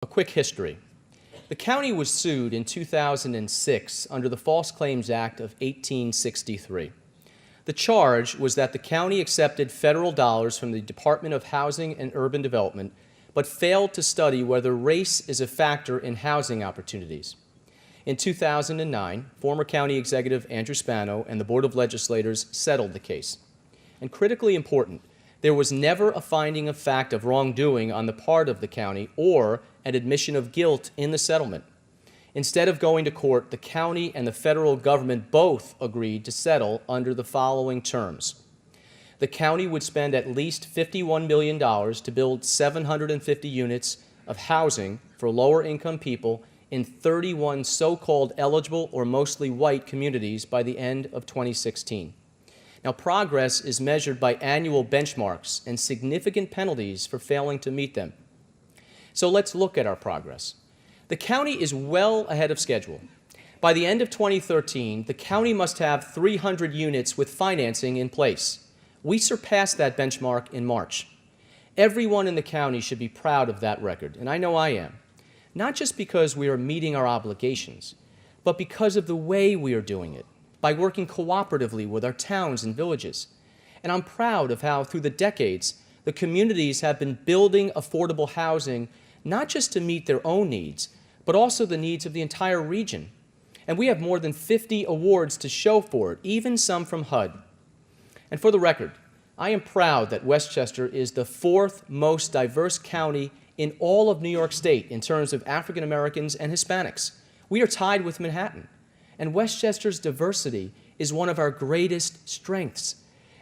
A quick history. The county was sued in 2006 under the False Claims Act of 1863. The charge was that the county accepted federal dollars from the Department of Housing and Urban Development, but failed to study whether race is a factor in housing opportunities. In 2009, former county executive Andrew Spano and the Board of Legislators settled the case. And critically important, there was never a finding of fact of wrongdoing on the part of the county or an admission of guilt in the settlement. Instead of going to court, the county and the federal government both agreed to settle under the following terms. The county would spend at least $51 million to build 750 units of housing for lower-income people in 31 so-called eligible or mostly white communities by the end of 2016. Now, progress is measured by annual benchmarks and significant penalties for failing to meet them. So let's look at our progress. The county is well ahead of schedule. By the end of 2013, the county must have 300 units with financing in place. We surpassed that benchmark in March. Everyone in the county should be proud of that record, and I know I am. Not just because we are meeting our obligations, but because of the way we are doing it, by working cooperatively with our towns and villages. And I'm proud of how, through the decades, the communities have been building affordable housing not just to meet their own needs, but also the needs of the entire region. And we have more than 50 awards to show for it, even some from HUD. And for the record, I am proud that Westchester is the 4th most diverse county in all of New York State in terms of African Americans and Hispanics. We are tied with Manhattan. And Westchester's diversity is one of our greatest strengths.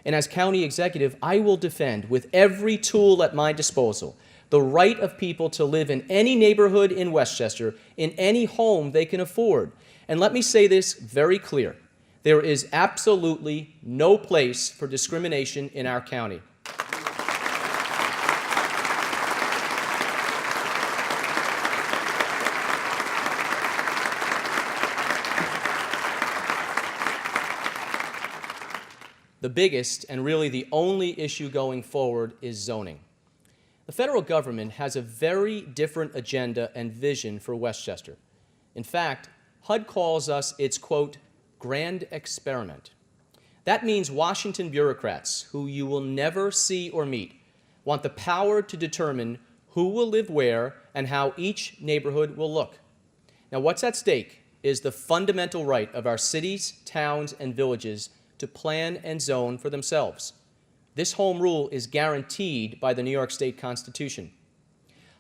And as county executive, I will defend with every tool at my disposal the right of people to live in any neighborhood in Westchester, in any home they can afford. And let me say this very clear. There is absolutely no place for discrimination in our county. The biggest and really the only issue going forward is zoning. The federal government has a very different agenda and vision for Westchester. In fact, HUD calls us its, quote, grand experiment. That means Washington bureaucrats, who you will never see or meet, want the power to determine who will live where and how each neighborhood will look. Now, what's at stake is the fundamental right of our cities, towns, and villages to plan and zone for themselves. This home rule is guaranteed by the New York State Constitution.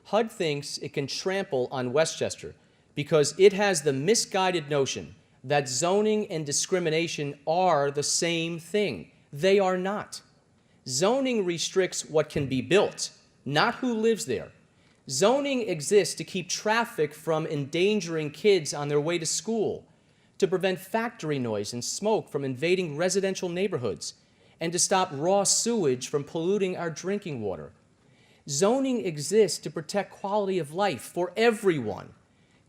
HUD thinks it can trample on Westchester because it has the misguided notion that zoning and discrimination are the same thing. They are not. Zoning restricts what can be built, not who lives there. Zoning exists to keep traffic from endangering kids on their way to school, to prevent factory noise and smoke from invading residential neighborhoods, and to stop raw sewage from polluting our drinking water. Zoning exists to protect quality of life for everyone.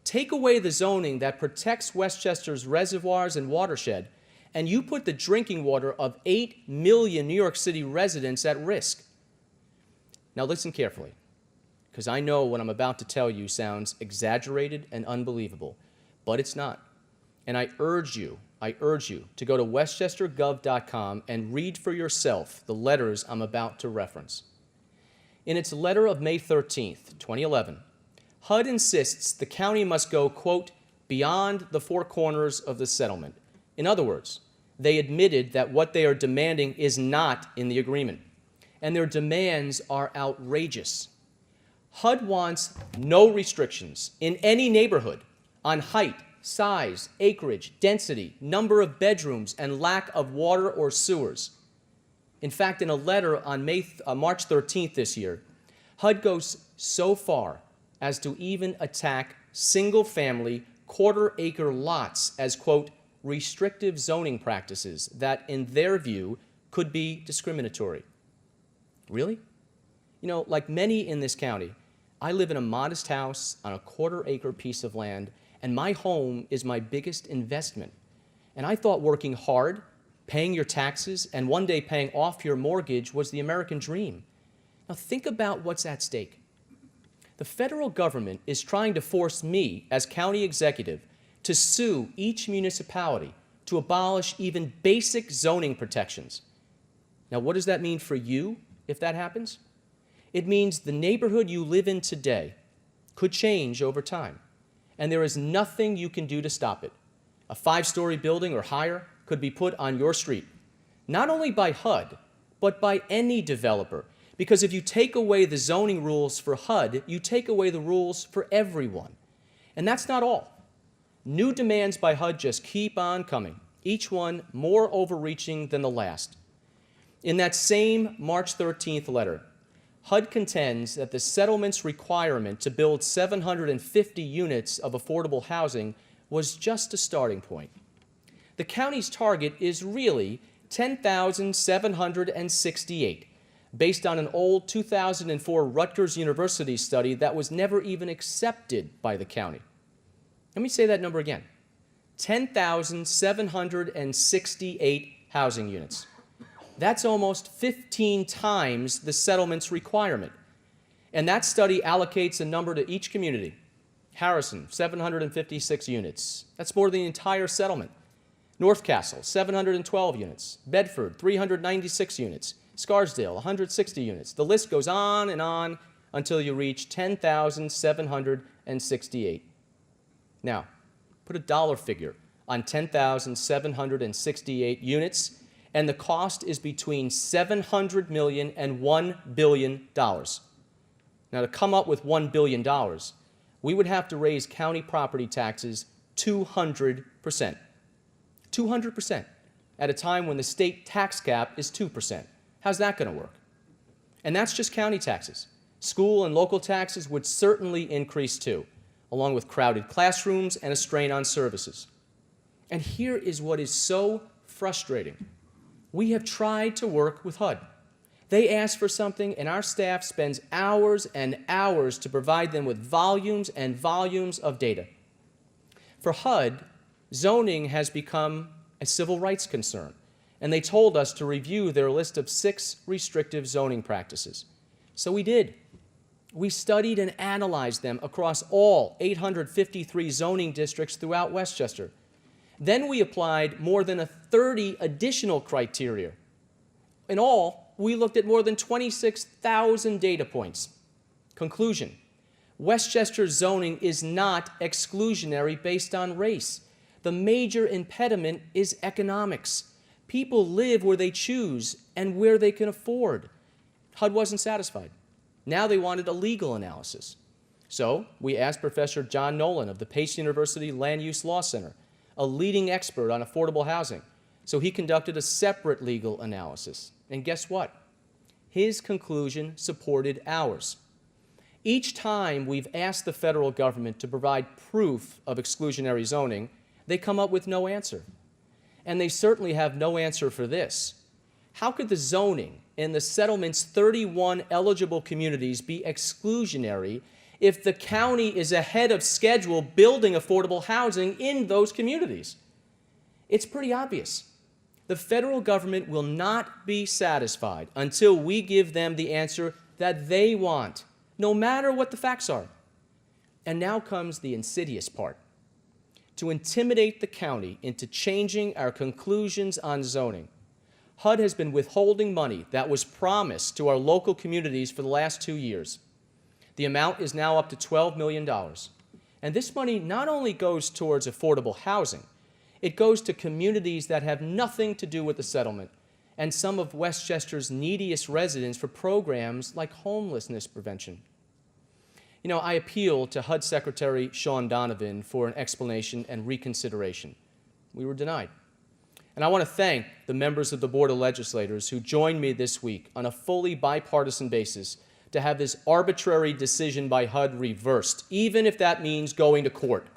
Take away the zoning that protects Westchester's reservoirs and watershed, and you put the drinking water of 8 million New York City residents at risk. Now listen carefully, because I know what I'm about to tell you sounds exaggerated and unbelievable, but it's not. And I urge you to go to westchestergov.com and read for yourself the letters I'm about to reference. In its letter of May 13th, 2011, HUD insists the county must go, quote, beyond the four corners of the settlement. In other words, they admitted that what they are demanding is not in the agreement, and their demands are outrageous. HUD wants no restrictions in any neighborhood on height, size, acreage, density, number of bedrooms, and lack of water or sewers. In fact, in a letter on March 13th this year, HUD goes so far as to even attack single-family, quarter-acre lots as, quote, restrictive zoning practices that, in their view, could be discriminatory. Really? You know, like many in this county, I live in a modest house on a quarter-acre piece of land, and my home is my biggest investment. And I thought working hard, paying your taxes, and one day paying off your mortgage was the American dream. Now think about what's at stake. The federal government is trying to force me, as county executive, to sue each municipality to abolish even basic zoning protections. Now, what does that mean for you if that happens? It means the neighborhood you live in today could change over time, and there is nothing you can do to stop it. A 5-story building or higher could be put on your street, not only by HUD, but by any developer. Because if you take away the zoning rules for HUD, you take away the rules for everyone. And that's not all. New demands by HUD just keep on coming, each one more overreaching than the last. In that same March 13th letter, HUD contends that the settlement's requirement to build 750 units of affordable housing was just a starting point. The county's target is really 10,768, based on an old 2004 Rutgers University study that was never even accepted by the county. Let me say that number again. 10,768 housing units. That's almost 15 times the settlement's requirement. And that study allocates a number to each community. Harrison, 756 units. That's more than the entire settlement. North Castle, 712 units. Bedford, 396 units. Scarsdale, 160 units. The list goes on until you reach 10,768. Now, put a dollar figure on 10,768 units, and the cost is between $700 million and $1 billion. Now, to come up with $1 billion, we would have to raise county property taxes 200%. 200% at a time when the state tax cap is 2%. How's that going to work? And that's just county taxes. School and local taxes would certainly increase too, along with crowded classrooms and a strain on services. And here is what is so frustrating. We have tried to work with HUD. They ask for something, and our staff spends hours and hours to provide them with volumes and volumes of data. For HUD, zoning has become a civil rights concern, and they told us to review their list of 6 restrictive zoning practices. So we did. We studied and analyzed them across all 853 zoning districts throughout Westchester. Then we applied more than 30 additional criteria. In all, we looked at more than 26,000 data points. Conclusion: Westchester's zoning is not exclusionary based on race. The major impediment is economics. People live where they choose and where they can afford. HUD wasn't satisfied. Now they wanted a legal analysis. So we asked Professor John Nolan of the Pace University Land Use Law Center, a leading expert on affordable housing. So he conducted a separate legal analysis. And guess what? His conclusion supported ours. Each time we've asked the federal government to provide proof of exclusionary zoning, they come up with no answer. And they certainly have no answer for this. How could the zoning in the settlement's 31 eligible communities be exclusionary if the county is ahead of schedule building affordable housing in those communities? It's pretty obvious. The federal government will not be satisfied until we give them the answer that they want, no matter what the facts are. And now comes the insidious part. To intimidate the county into changing our conclusions on zoning, HUD has been withholding money that was promised to our local communities for the last 2 years. The amount is now up to $12 million. And this money not only goes towards affordable housing, it goes to communities that have nothing to do with the settlement and some of Westchester's neediest residents for programs like homelessness prevention. You know, I appealed to HUD Secretary Sean Donovan for an explanation and reconsideration. We were denied. And I want to thank the members of the Board of Legislators who joined me this week on a fully bipartisan basis to have this arbitrary decision by HUD reversed, even if that means going to court.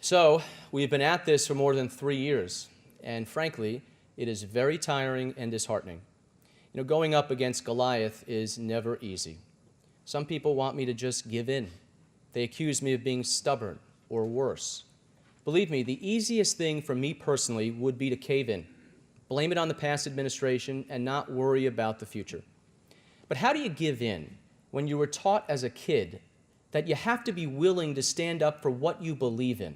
So, we've been at this for more than 3 years, and frankly, it is very tiring and disheartening. You know, going up against Goliath is never easy. Some people want me to just give in. They accuse me of being stubborn or worse. Believe me, the easiest thing for me personally would be to cave in, blame it on the past administration, and not worry about the future. But how do you give in when you were taught as a kid that you have to be willing to stand up for what you believe in,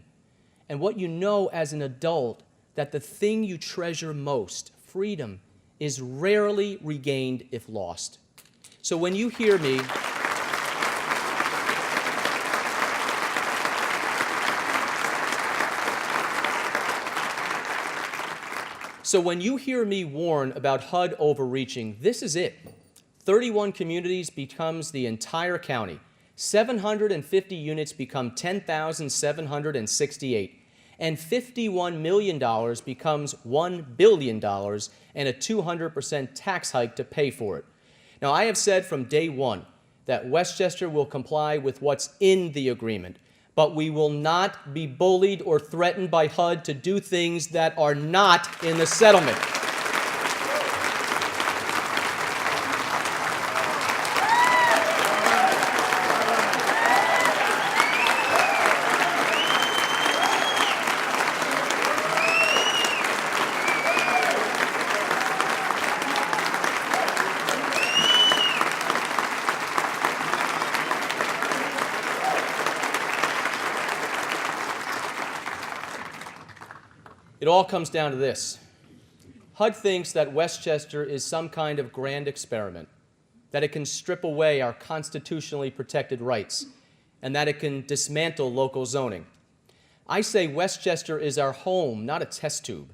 and what you know as an adult that the thing you treasure most, freedom, is rarely regained if lost? So when you hear me warn about HUD overreaching, this is it. 31 communities becomes the entire county. 750 units become 10,768. And $51 million becomes $1 billion and a 200% tax hike to pay for it. Now, I have said from day one that Westchester will comply with what's in the agreement, but we will not be bullied or threatened by HUD to do things that are not in the settlement. It all comes down to this. HUD thinks that Westchester is some kind of grand experiment, that it can strip away our constitutionally protected rights, and that it can dismantle local zoning. I say Westchester is our home, not a test tube.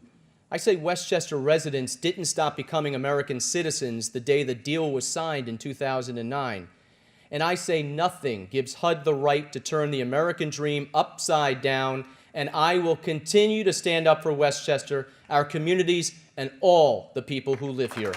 I say Westchester residents didn't stop becoming American citizens the day the deal was signed in 2009. And I say nothing gives HUD the right to turn the American dream upside down, and I will continue to stand up for Westchester, our communities, and all the people who live here.